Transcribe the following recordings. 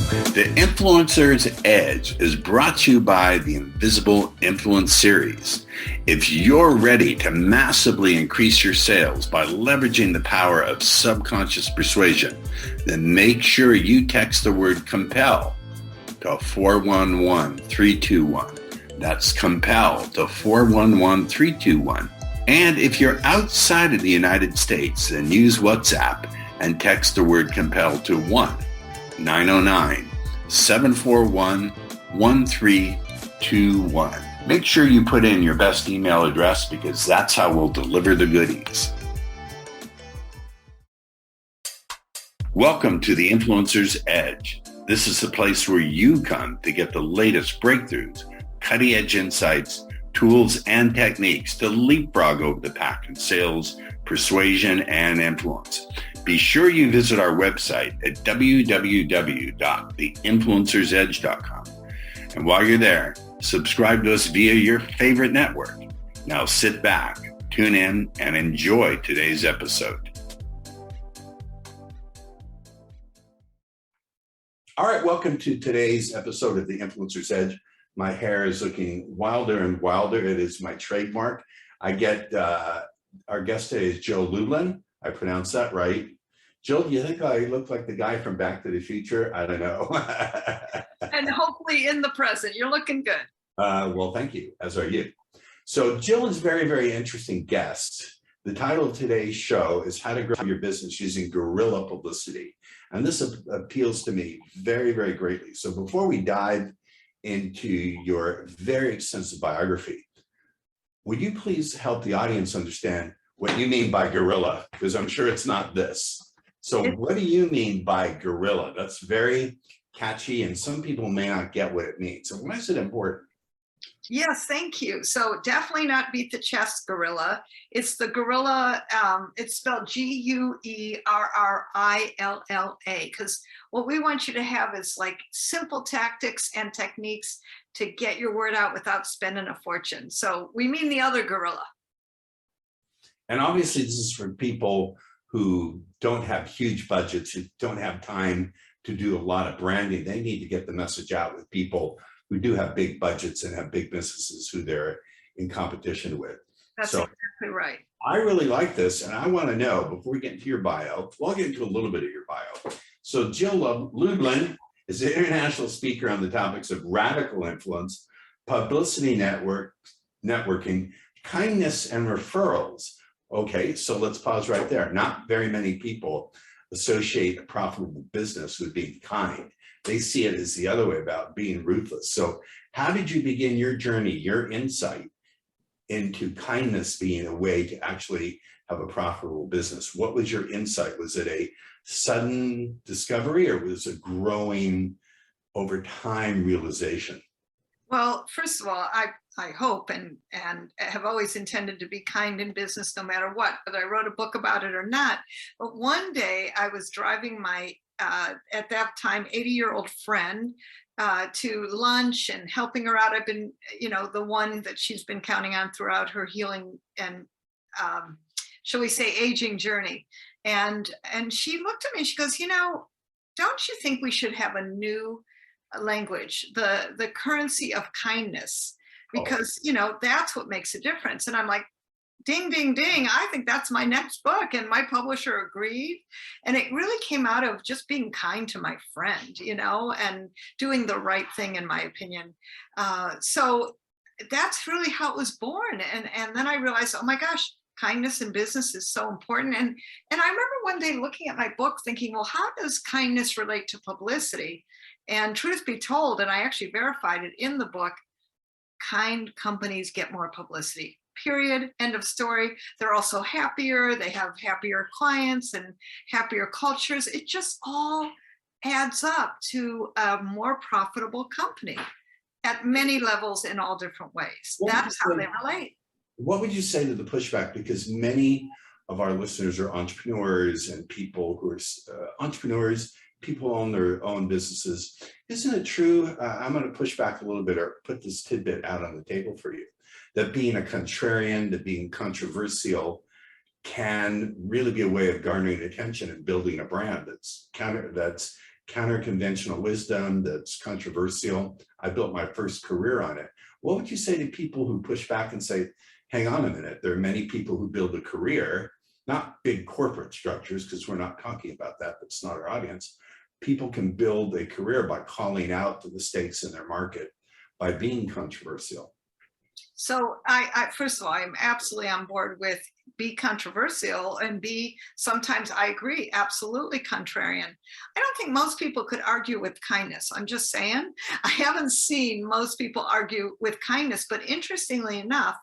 The Influencer's Edge is brought to you by the Invisible Influence Series. If you're ready to massively increase your sales by leveraging the power of subconscious persuasion, then make sure you text the word COMPEL to 411321. That's COMPEL to 411321. And if you're outside of the United States, then use WhatsApp and text the word COMPEL to 1-909-741-1321. Make sure you put in your best email address because that's how we'll deliver the goodies. Welcome to the Influencer's Edge. This is the place where you come to get the latest breakthroughs, cutting-edge insights, tools, and techniques to leapfrog over the pack in sales, persuasion, and influence. Be sure you visit our website at www.theinfluencersedge.com. And while you're there, subscribe to us via your favorite network. Now sit back, tune in, and enjoy today's episode. All right, welcome to today's episode of The Influencer's Edge. My hair is looking wilder and wilder. It is my trademark. I get, our guest today is Jill Lublin. I pronounced that right. Jill, do you think I look like the guy from Back to the Future? I don't know. And hopefully in the present, you're looking good. Well, thank you, as are you. So Jill is a very, very interesting guest. The title of today's show is How to Grow Your Business Using Guerrilla Publicity. And this appeals to me very, very greatly. So before we dive into your very extensive biography, would you please help the audience understand what you mean by guerrilla? Because I'm sure it's not this. So what do you mean by guerrilla? That's very catchy and some people may not get what it means. So why is it important? Yes, thank you. So definitely not beat the chest guerrilla. It's the guerrilla, it's spelled G-U-E-R-R-I-L-L-A, because what we want you to have is like simple tactics and techniques to get your word out without spending a fortune. So we mean the other guerrilla. And obviously this is for people who don't have huge budgets, who don't have time to do a lot of branding. They need to get the message out with people who do have big budgets and have big businesses who they're in competition with. That's exactly right. I really like this, and I want to know, before we get into your bio, well, I'll get into a little bit of your bio. So Jill Lublin is an international speaker on the topics of radical influence, publicity networking, kindness, and referrals. Okay, so let's pause right there. Not very many people associate a profitable business with being kind. They see it as the other way, about being ruthless. So how did you begin your journey, your insight into kindness being a way to actually have a profitable business? What was your insight? Was it a sudden discovery or was it growing over time realization? Well, first of all, I hope and have always intended to be kind in business no matter what, whether I wrote a book about it or not. But one day I was driving my, at that time, 80-year-old friend to lunch and helping her out. I've been, the one that she's been counting on throughout her healing and, shall we say, aging journey. And she looked at me and she goes, don't you think we should have a new language, the currency of kindness, because that's what makes a difference. And I'm like, ding, ding, ding, I think that's my next book. And my publisher agreed. And it really came out of just being kind to my friend, and doing the right thing, in my opinion. So that's really how it was born. And then I realized, oh my gosh, kindness in business is so important. And I remember one day looking at my book thinking, well, how does kindness relate to publicity? And truth be told, and I actually verified it in the book, kind companies get more publicity, period, end of story. They're also happier, they have happier clients and happier cultures. It just all adds up to a more profitable company at many levels in all different ways. That's how they relate. What would you say to the pushback? Because many of our listeners are entrepreneurs and people who are entrepreneurs, people own their own businesses. Isn't it true? I'm going to push back a little bit or put this tidbit out on the table for you, that being a contrarian, that being controversial can really be a way of garnering attention and building a brand that's counter-conventional wisdom that's controversial. I built my first career on it. What would you say to people who push back and say, hang on a minute, there are many people who build a career, not big corporate structures, because we're not talking about that, that's not our audience. People can build a career by calling out to the stakes in their market, by being controversial. So I first of all, I'm absolutely on board with be controversial, and be, sometimes I agree, absolutely contrarian. I don't think most people could argue with kindness. I'm just saying, I haven't seen most people argue with kindness, but interestingly enough,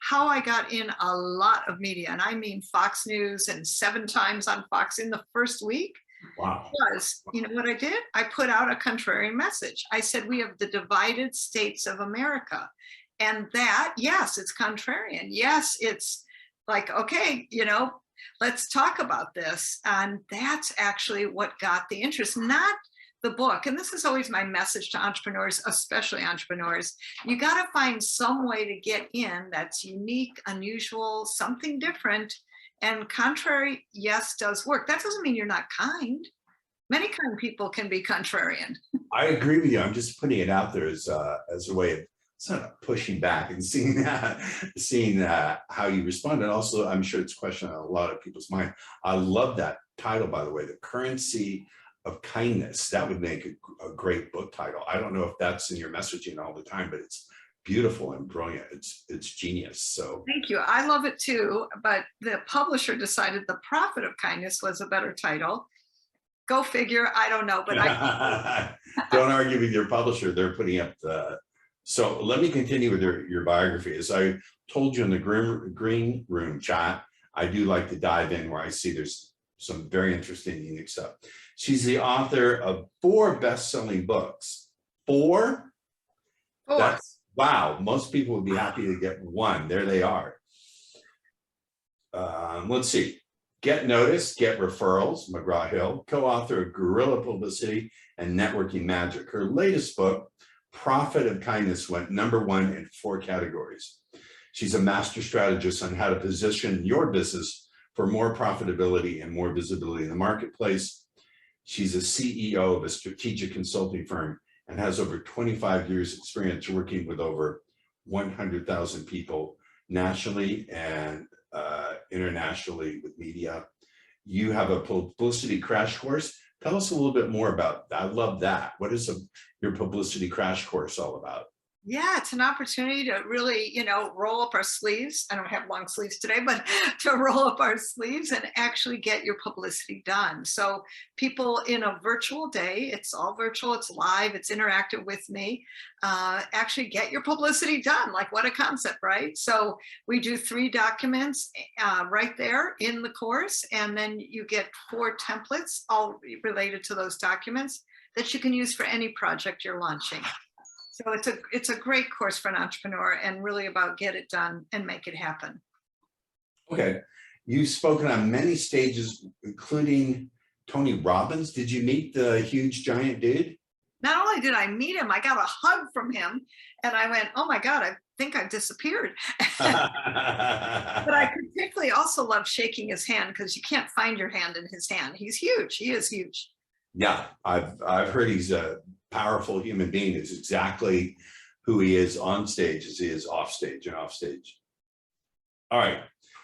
how I got in a lot of media, and I mean Fox News and 7 times on Fox in the first week, Wow. was, you know what I did? I put out a contrarian message. I said, we have the divided states of America. And that, yes, it's contrarian. Yes, it's like, okay, you know, let's talk about this. And that's actually what got the interest, not the book. And this is always my message to entrepreneurs, especially entrepreneurs. You got to find some way to get in that's unique, unusual, something different. And contrary, yes, does work. That doesn't mean you're not kind. Many kind people can be contrarian. I agree with you. I'm just putting it out there as a way of sort of pushing back and seeing how you respond. And also, I'm sure it's a question on a lot of people's mind. I love that title, by the way, The Currency of Kindness. That would make a great book title. I don't know if that's in your messaging all the time, but it's beautiful and brilliant. It's genius. So thank you. I love it too, but the publisher decided The Profit of Kindness was a better title. Go figure. I don't know, but I don't argue with your publisher. They're putting up the. So let me continue with your biography. As I told you in the green room chat, I do like to dive in where I see there's some very interesting, unique stuff. She's the author of 4 best-selling books. 4? That's, wow, most people would be happy to get 1. There they are. Let's see. Get Noticed, Get Referrals, McGraw-Hill, co-author of Guerrilla Publicity and Networking Magic. Her latest book, Profit of Kindness, went #1 in 4 categories. She's a master strategist on how to position your business for more profitability and more visibility in the marketplace. She's a CEO of a strategic consulting firm and has over 25 years experience working with over 100,000 people nationally and internationally with media. You have a publicity crash course. Tell us a little bit more about that. I love that. What is your publicity crash course all about? Yeah, it's an opportunity to really, you know, roll up our sleeves. I don't have long sleeves today, but to roll up our sleeves and actually get your publicity done. So people in a virtual day, it's all virtual, it's live, it's interactive with me, actually get your publicity done. Like, what a concept, right? So we do 3 documents right there in the course, and then you get 4 templates all related to those documents that you can use for any project you're launching. So it's a great course for an entrepreneur, and really about get it done and make it happen. Okay. You've spoken on many stages, including Tony Robbins. Did you meet the huge giant dude? Not only did I meet him, I got a hug from him, and I went, oh my God, I think I've disappeared. But I particularly also love shaking his hand, because you can't find your hand in his hand. He's huge. He is huge. Yeah, I've heard he's a powerful human being. Is exactly who he is on stage as he is off stage and off stage. All right,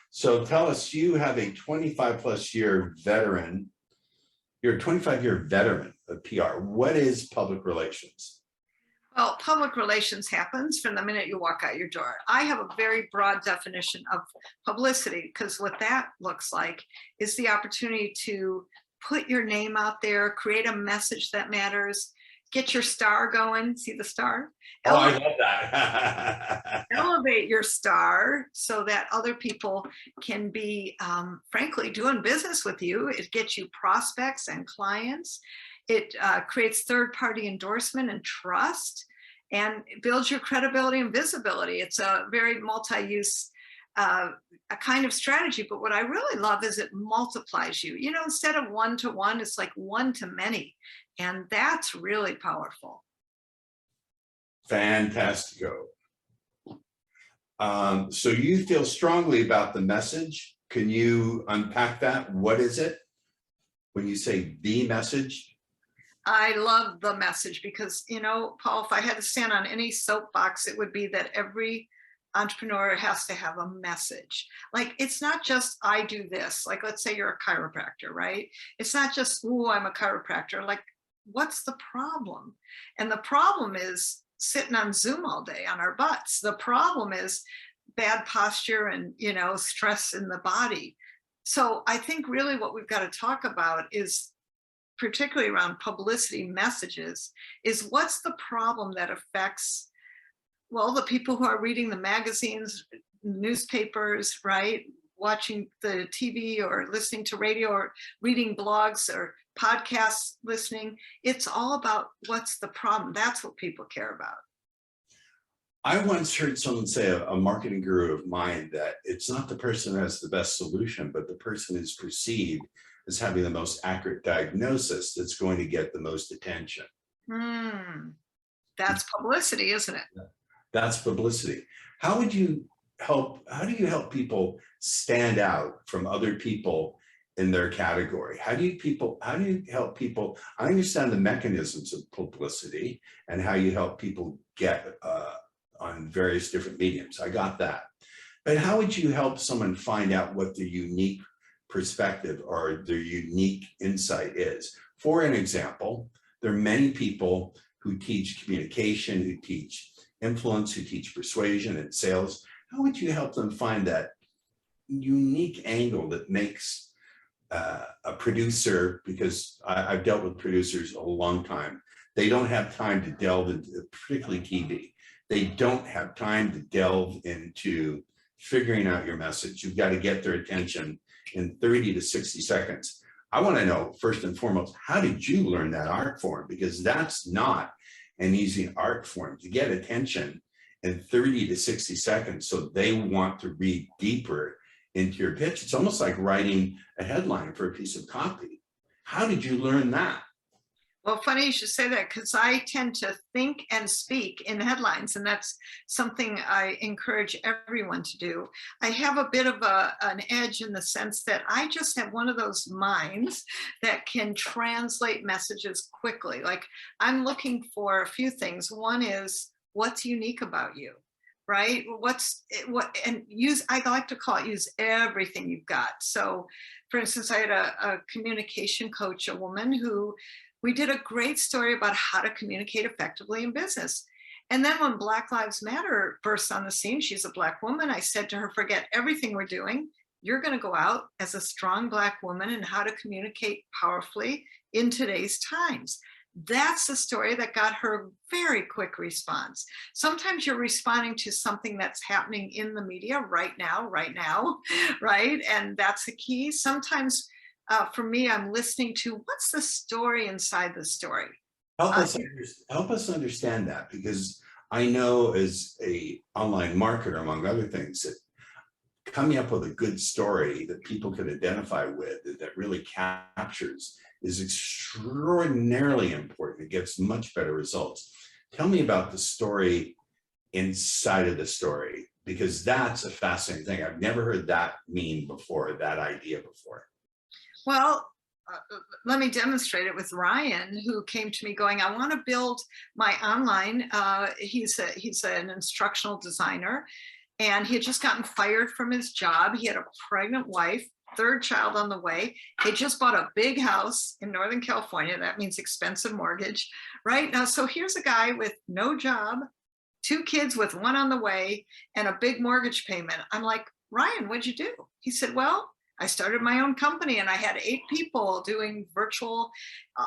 so tell us, you have a 25+ year veteran. You're a 25-year veteran of PR. What is public relations? Well, public relations happens from the minute you walk out your door. I have a very broad definition of publicity, because what that looks like is the opportunity to put your name out there, create a message that matters, get your star going. See the star? Oh, I love that. Elevate your star so that other people can be, frankly, doing business with you. It gets you prospects and clients. It creates third-party endorsement and trust, and it builds your credibility and visibility. It's a very multi-use a kind of strategy, but what I really love is it multiplies you. You know, instead of 1-to-1, it's like 1-to-many, and that's really powerful. Fantastico. So you feel strongly about the message. Can you unpack that? What is it when you say the message? I love the message because, Paul, if I had to stand on any soapbox, it would be that every entrepreneur has to have a message. Like, it's not just I do this. Like, let's say you're a chiropractor, right? It's not just, oh, I'm a chiropractor. Like, what's the problem? And the problem is sitting on Zoom all day on our butts. The problem is bad posture and, stress in the body. So I think really what we've got to talk about is, particularly around publicity messages, is what's the problem that affects, well, the people who are reading the magazines, newspapers, right? Watching the TV or listening to radio or reading blogs or podcasts, listening. It's all about what's the problem. That's what people care about. I once heard someone say, a marketing guru of mine, that it's not the person who has the best solution, but the person who's perceived as having the most accurate diagnosis that's going to get the most attention. That's publicity, isn't it? That's publicity. How do you help people stand out from other people in their category? How do you help people? I understand the mechanisms of publicity and how you help people get on various different mediums. I got that. But how would you help someone find out what their unique perspective or their unique insight is? For an example, there are many people who teach communication, who teach influence, who teach persuasion and sales. How would you help them find that unique angle that makes a producer, because I've dealt with producers a long time, they don't have time to delve into, particularly TV, they don't have time to delve into figuring out your message. You've got to get their attention in 30 to 60 seconds. I want to know, first and foremost, how did you learn that art form? Because that's not an easy art form, to get attention in 30 to 60 seconds so they want to read deeper into your pitch. It's almost like writing a headline for a piece of copy. How did you learn that? Well, funny you should say that, because I tend to think and speak in headlines, and that's something I encourage everyone to do. I have a bit of an edge in the sense that I just have one of those minds that can translate messages quickly. Like, I'm looking for a few things. One is, what's unique about you, right? I like to call it, use everything you've got. So, for instance, I had a communication coach, a woman who, we did a great story about how to communicate effectively in business. And then when Black Lives Matter burst on the scene, she's a Black woman, I said to her, forget everything we're doing. You're going to go out as a strong Black woman and how to communicate powerfully in today's times. That's the story that got her very quick response. Sometimes you're responding to something that's happening in the media right now, right? And that's the key. Sometimes for me, I'm listening to what's the story inside the story. Help us understand that, because I know as a online marketer, among other things, that coming up with a good story that people can identify with, that really captures, is extraordinarily important. It gets much better results. Tell me about the story inside of the story, because that's a fascinating thing. I've never heard that idea before. Well, let me demonstrate it with Ryan, who came to me going, I want to build my online. He's an instructional designer, and he had just gotten fired from his job. He had a pregnant wife, third child on the way. He just bought a big house in Northern California. That means expensive mortgage, right? Now, so here's a guy with no job, 2 kids with 1 on the way, and a big mortgage payment. I'm like, Ryan, what'd you do? He said, well, I started my own company and I had 8 people doing virtual,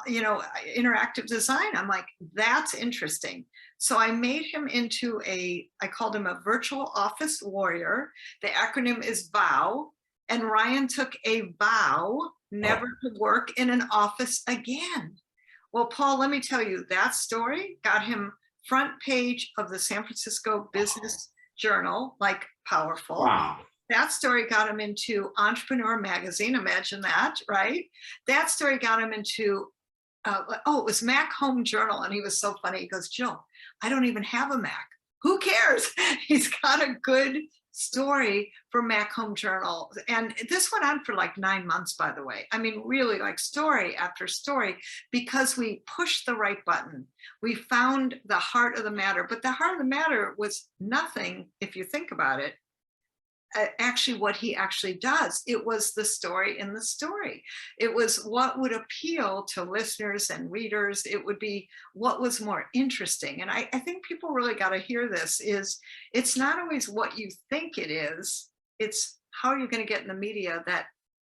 interactive design. I'm like, that's interesting. So I made him into I called him a virtual office warrior. The acronym is VOW. And Ryan took a vow never to work in an office again. Well, Paul, let me tell you, that story got him front page of the San Francisco Business Journal, like powerful. Wow. That story got him into Entrepreneur Magazine. Imagine that, right? That story got him into, it was Mac Home Journal. And he was so funny. He goes, Jill, I don't even have a Mac. Who cares? He's got a good story for Mac Home Journal. And this went on for like 9 months, by the way. I mean, really like story after story, because we pushed the right button. We found the heart of the matter, but the heart of the matter was nothing, if you think about it, actually what he actually does. It was the story in the story. It was what would appeal to listeners and readers. It would be what was more interesting. And I think people really got to hear this, is it's not always what you think it is, it's how you're going to get in the media that,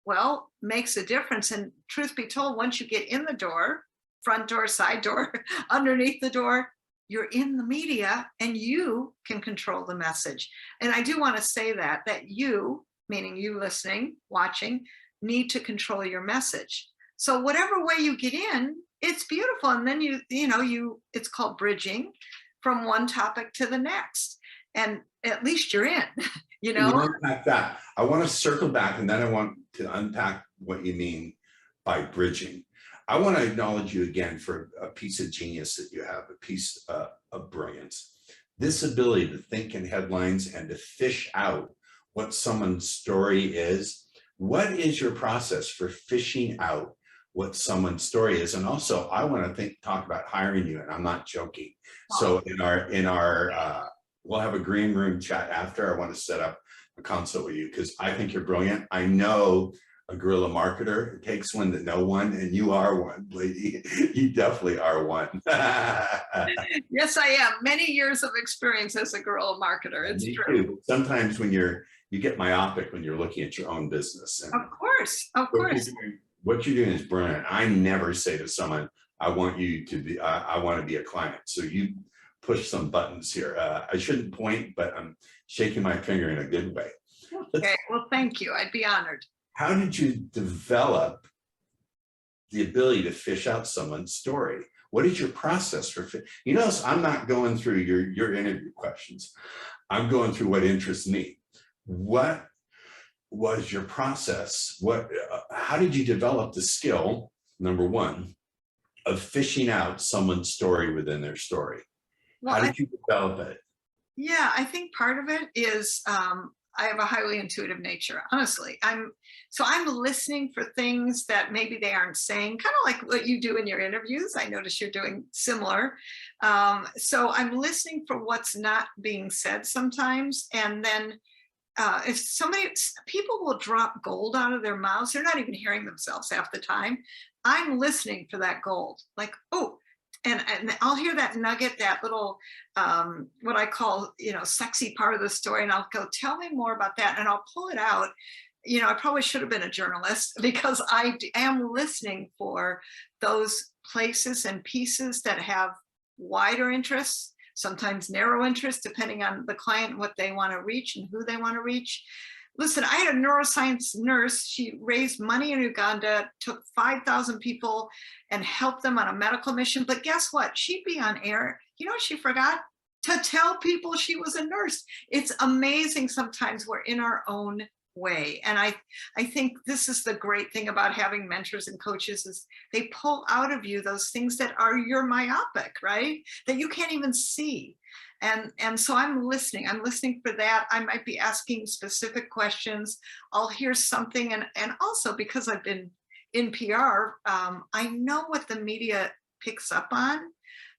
well, makes a difference. And truth be told, once you get in the door, front door, side door, underneath the door, you're in the media and you can control the message. And I do want to say that you, meaning you listening, watching, need to control your message. So whatever way you get in, it's beautiful. And then it's called bridging from one topic to the next. And at least you're in, you know? Unpack that. I want to circle back, and then I want to unpack what you mean by bridging. I want to acknowledge you again for a piece of genius that you have, a piece of brilliance. This ability to think in headlines and to fish out what someone's story is. What is your process for fishing out what someone's story is? And also, I want to talk about hiring you, and I'm not joking. So in our we'll have a green room chat after. I want to set up a consult with you because I think you're brilliant. I know a guerrilla marketer. It takes one to know one, and you are one, lady. You definitely are one. Yes, I am. Many years of experience as a guerrilla marketer. It's true. Too. Sometimes when you get myopic when you're looking at your own business. And of course. What you're doing is brilliant. I never say to someone, I want you to be, I want to be a client. So you push some buttons here. I shouldn't point, but I'm shaking my finger in a good way. Okay, well, thank you. I'd be honored. How did you develop the ability to fish out someone's story? What is your process for you notice I'm not going through your interview questions. I'm going through what interests me. What was your process? How did you develop the skill, number one, of fishing out someone's story within their story? Well, how did you develop it? Yeah, I think part of it is I have a highly intuitive nature, honestly. I'm listening for things that maybe they aren't saying, kind of like what you do in your interviews. I notice you're doing similar. So I'm listening for what's not being said sometimes. And then if people will drop gold out of their mouths, they're not even hearing themselves half the time. I'm listening for that gold, like, oh, and I'll hear that nugget, that little, what I call, sexy part of the story. And I'll go, tell me more about that. And I'll pull it out. I probably should have been a journalist because I am listening for those places and pieces that have wider interests, sometimes narrow interests, depending on the client, what they want to reach and who they want to reach. Listen, I had a neuroscience nurse. She raised money in Uganda, took 5,000 people and helped them on a medical mission. But guess what? She'd be on air. You know what she forgot? To tell people she was a nurse. It's amazing sometimes we're in our own way. And I think this is the great thing about having mentors and coaches is they pull out of you those things that are you're myopic, right? That you can't even see. And so I'm listening for that. I might be asking specific questions. I'll hear something. And also because I've been in PR, I know what the media picks up on.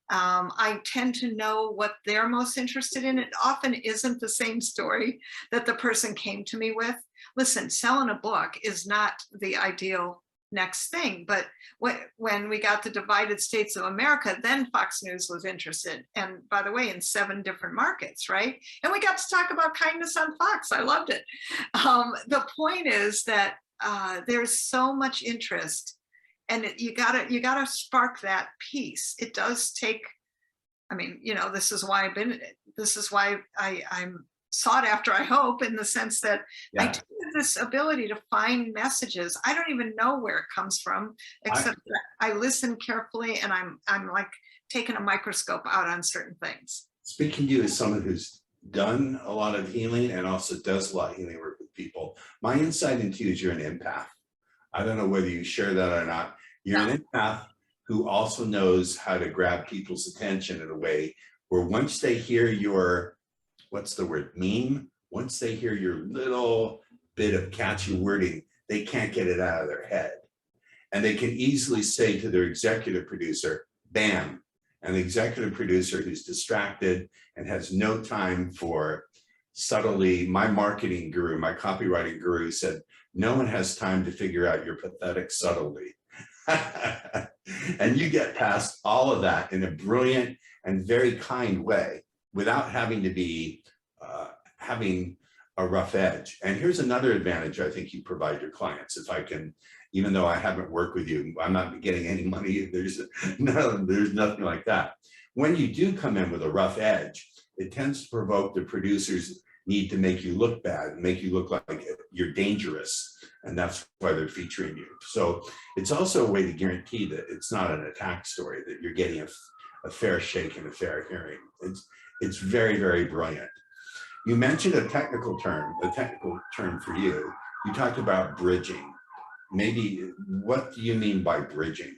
I tend to know what they're most interested in. It often isn't the same story that the person came to me with. Listen, selling a book is not the ideal next thing. But when we got the divided states of America, then Fox News was interested. And by the way, in 7 different markets, right? And we got to talk about kindness on Fox. I loved it. The point is that there's so much interest, and you gotta spark that piece. It does take. I mean, this is why I'm sought after, I hope, in the sense that I do have this ability to find messages. I don't even know where it comes from, except that I listen carefully, and I'm like taking a microscope out on certain things. Speaking to you as someone who's done a lot of healing and also does a lot of healing work with people, my insight into you is you're an empath. I don't know whether you share that or not. You're an empath who also knows how to grab people's attention in a way where once they hear your, what's the word, meme, once they hear your little bit of catchy wording, they can't get it out of their head. And they can easily say to their executive producer, bam. And the executive producer who's distracted and has no time for subtlety. My marketing guru, my copywriting guru said, no one has time to figure out your pathetic subtlety. And you get past all of that in a brilliant and very kind way without having to be having a rough edge. And here's another advantage I think you provide your clients. If I can, even though I haven't worked with you, I'm not getting any money. There's nothing like that. When you do come in with a rough edge, it tends to provoke the producer's need to make you look bad, make you look like you're dangerous. And that's why they're featuring you. So it's also a way to guarantee that it's not an attack story, that you're getting a fair shake and a fair hearing. It's very, very brilliant. You mentioned a technical term for you. You talked about bridging. Maybe, what do you mean by bridging?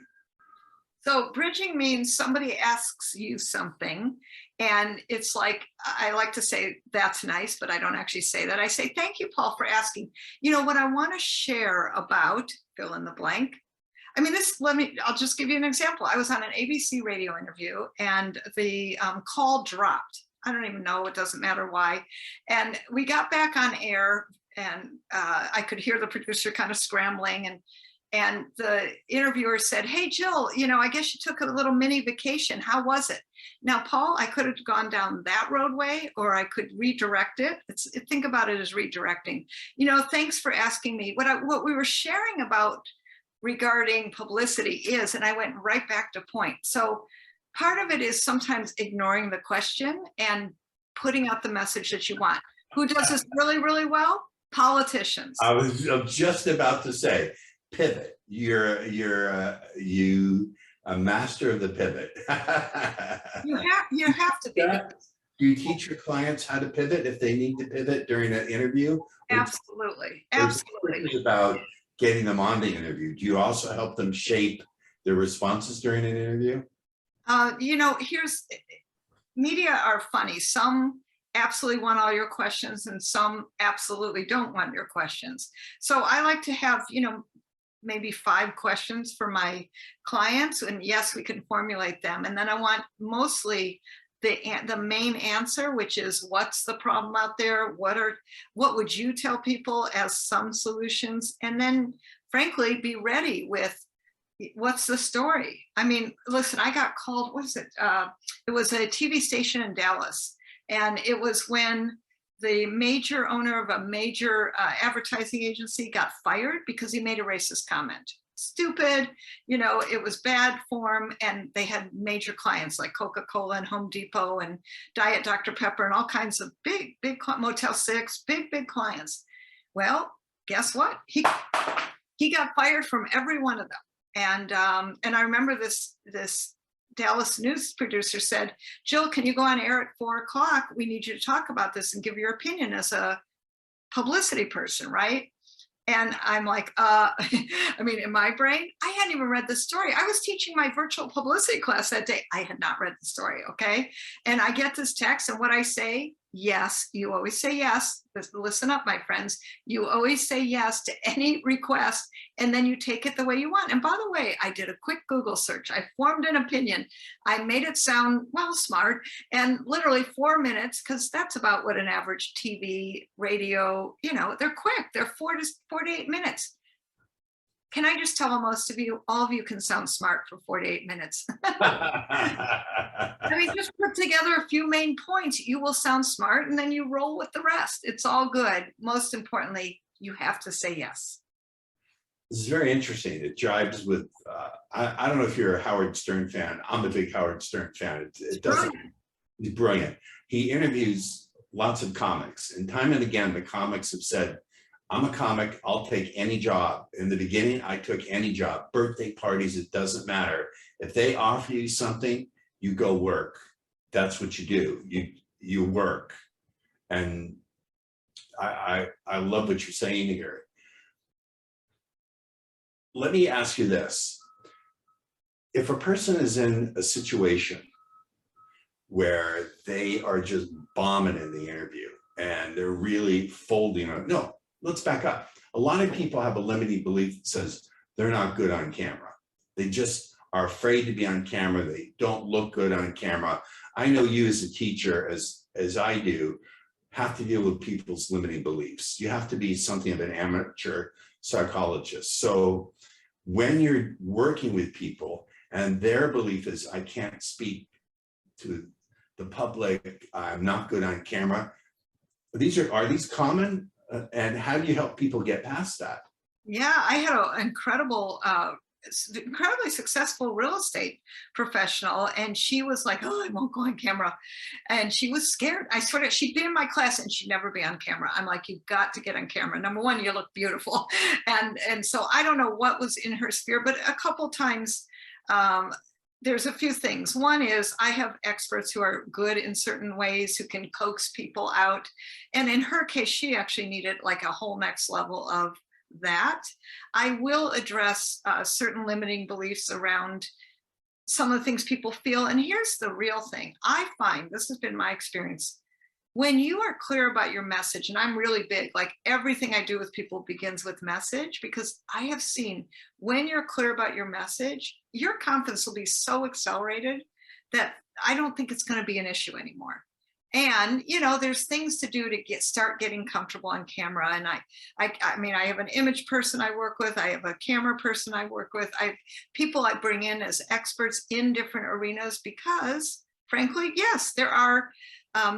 So bridging means somebody asks you something and it's like, I like to say, that's nice, but I don't actually say that. I say, thank you, Paul, for asking. You know, what I want to share about, fill in the blank. I mean, I'll just give you an example. I was on an ABC radio interview and the call dropped. I don't even know, it doesn't matter why. And we got back on air and I could hear the producer kind of scrambling and the interviewer said, hey, Jill, you know, I guess you took a little mini vacation. How was it? Now, Paul, I could have gone down that roadway or I could redirect it. Think about it as redirecting. You know, thanks for asking me. What we were sharing about regarding publicity is, and I went right back to point. So part of it is sometimes ignoring the question and putting out the message that you want. Who does this really, really well? Politicians. I was just about to say, pivot. You're a master of the pivot. you have to be. Do you teach your clients how to pivot if they need to pivot during an interview? Absolutely, absolutely. It's about getting them on the interview. Do you also help them shape their responses during an interview? You know, media are funny. Some absolutely want all your questions and some absolutely don't want your questions. So I like to have, you know, maybe 5 questions for my clients, and yes, we can formulate them. And then I want mostly the main answer, which is what's the problem out there? What would you tell people as some solutions? And then frankly, be ready with what's the story? I mean, listen, I got called, what is it? It was a TV station in Dallas. And it was when the major owner of a major advertising agency got fired because he made a racist comment. Stupid, you know, it was bad form, and they had major clients like Coca-Cola and Home Depot and Diet Dr. Pepper and all kinds of big Motel 6, big clients. Well, guess what? He got fired from every one of them. And I remember this Dallas news producer said, Jill, can you go on air at 4 o'clock? We need you to talk about this and give your opinion as a publicity person, right? And I'm like, I mean, in my brain, I hadn't even read the story. I was teaching my virtual publicity class that day. I had not read the story, okay? And I get this text, and what I say, yes, you always say yes. Listen up, my friends. You always say yes to any request, and then you take it the way you want. And by the way, I did a quick Google search. I formed an opinion. I made it sound, well, smart, and literally 4 minutes, because that's about what an average TV, radio, you know, they're quick. They're 4 to 48 minutes. Can I just tell most of you, all of you can sound smart for 48 minutes. I mean, just put together a few main points. You will sound smart, and then you roll with the rest. It's all good. Most importantly, you have to say yes. This is very interesting. It jives with, I don't know if you're a Howard Stern fan. I'm a big Howard Stern fan. He's brilliant. He interviews lots of comics, and time and again, the comics have said, I'm a comic, I'll take any job. In the beginning, I took any job, birthday parties, it doesn't matter. If they offer you something, you go work. That's what you do, you work. And I love what you're saying here. Let me ask you this. If a person is in a situation where they are just bombing in the interview, and they're really folding on. No, let's back up. A lot of people have a limiting belief that says they're not good on camera. They just are afraid to be on camera. They don't look good on camera. I know you as a teacher, as I do, have to deal with people's limiting beliefs. You have to be something of an amateur psychologist. So when you're working with people and their belief is, I can't speak to the public, I'm not good on camera, are these common? And how do you help people get past that? Yeah, I had an incredibly successful real estate professional, and she was like, oh, I won't go on camera, and she was scared. I swear to, she'd be in my class and she'd never be on camera. I'm like, you've got to get on camera. Number one, you look beautiful. And so I don't know what was in her spirit, but a couple times there's a few things. One is I have experts who are good in certain ways, who can coax people out. And in her case, she actually needed like a whole next level of that. I will address certain limiting beliefs around some of the things people feel. And here's the real thing. I find, this has been my experience, when you are clear about your message, and I'm really big, like everything I do with people begins with message, because I have seen when you're clear about your message, your confidence will be so accelerated that I don't think it's going to be an issue anymore. And, you know, there's things to do to start getting comfortable on camera. And I mean, I have an image person I work with. I have a camera person I work with. I have people I bring in as experts in different arenas because, frankly, yes, there are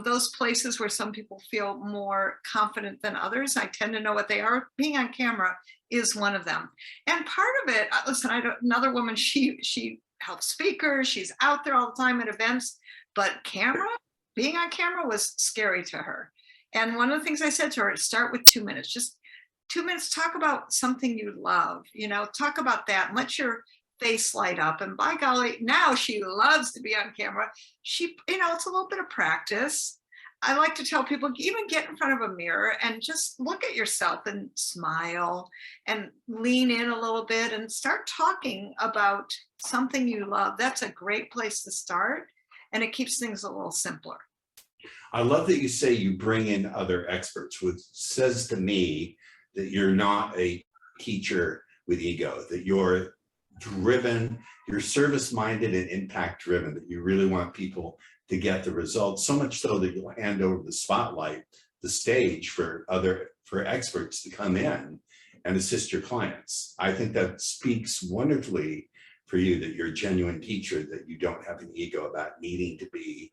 those places where some people feel more confident than others. I tend to know what they are. Being on camera is one of them. And part of it, listen, another woman, she helps speakers. She's out there all the time at events, but being on camera was scary to her. And one of the things I said to her is start with 2 minutes, just 2 minutes, talk about something you love, you know, talk about that and let your face light up. And by golly, now she loves to be on camera. You know, it's a little bit of practice. I like to tell people, even get in front of a mirror and just look at yourself and smile and lean in a little bit and start talking about something you love. That's a great place to start. And it keeps things a little simpler. I love that you say you bring in other experts, which says to me that you're not a teacher with ego, that you're driven, you're service-minded and impact-driven, that you really want people to get the results, so much so that you'll hand over the spotlight, the stage for experts to come in and assist your clients. I think that speaks wonderfully for you, that you're a genuine teacher, that you don't have an ego about needing to be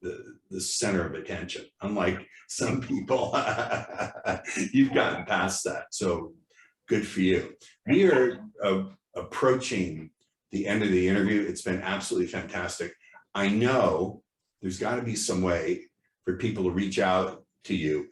the center of attention. Unlike some people, you've gotten past that. So good for you. We are approaching the end of the interview. It's been absolutely fantastic. I know there's got to be some way for people to reach out to you.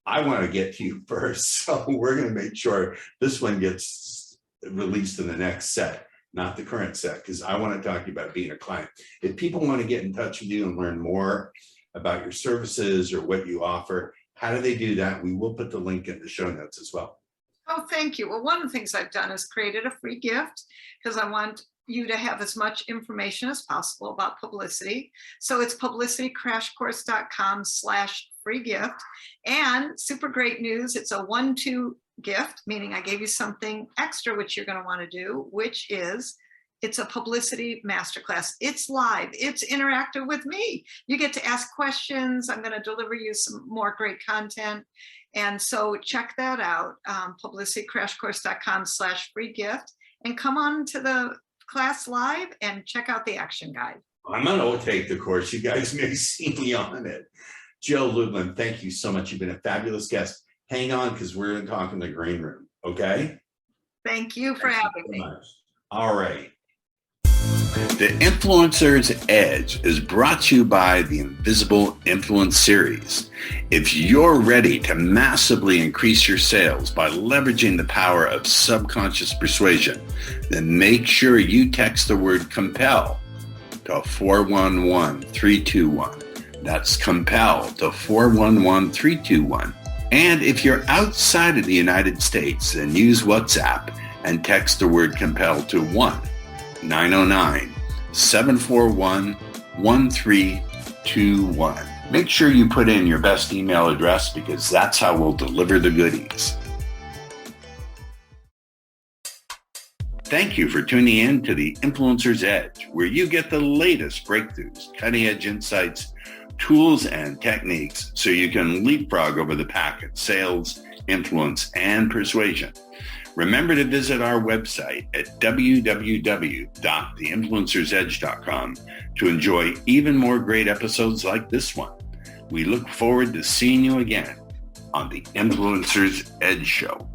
I want to get to you first. So we're going to make sure this one gets released in the next set, not the current set, because I want to talk to you about being a client. If people want to get in touch with you and learn more about your services or what you offer, how do they do that? We will put the link in the show notes as well. Oh, thank you. Well, one of the things I've done is created a free gift because I want you to have as much information as possible about publicity. So it's publicitycrashcourse.com/free gift. And super great news, it's a 1-2 gift, meaning I gave you something extra, which you're going to want to do, which is it's a publicity masterclass. It's live. It's interactive with me. You get to ask questions. I'm going to deliver you some more great content. And so check that out, publicitycrashcourse.com/free gift, and come on to the class live and check out the action guide. I'm going to take the course. You guys may see me on it. Jill Lublin, thank you so much. You've been a fabulous guest. Hang on, because we're going to talk in the green room. Okay? Thank you for having me. All right. The Influencer's Edge is brought to you by the Invisible Influence Series. If you're ready to massively increase your sales by leveraging the power of subconscious persuasion, then make sure you text the word COMPEL to 411321. That's COMPEL to 411321. And if you're outside of the United States, then use WhatsApp and text the word COMPEL to 1-909-741-1321. Make sure you put in your best email address because that's how we'll deliver the goodies. Thank you for tuning in to the Influencer's Edge, where you get the latest breakthroughs, cutting-edge insights, tools, and techniques so you can leapfrog over the pack in sales, influence, and persuasion. Remember to visit our website at www.theinfluencersedge.com to enjoy even more great episodes like this one. We look forward to seeing you again on the Influencer's Edge Show.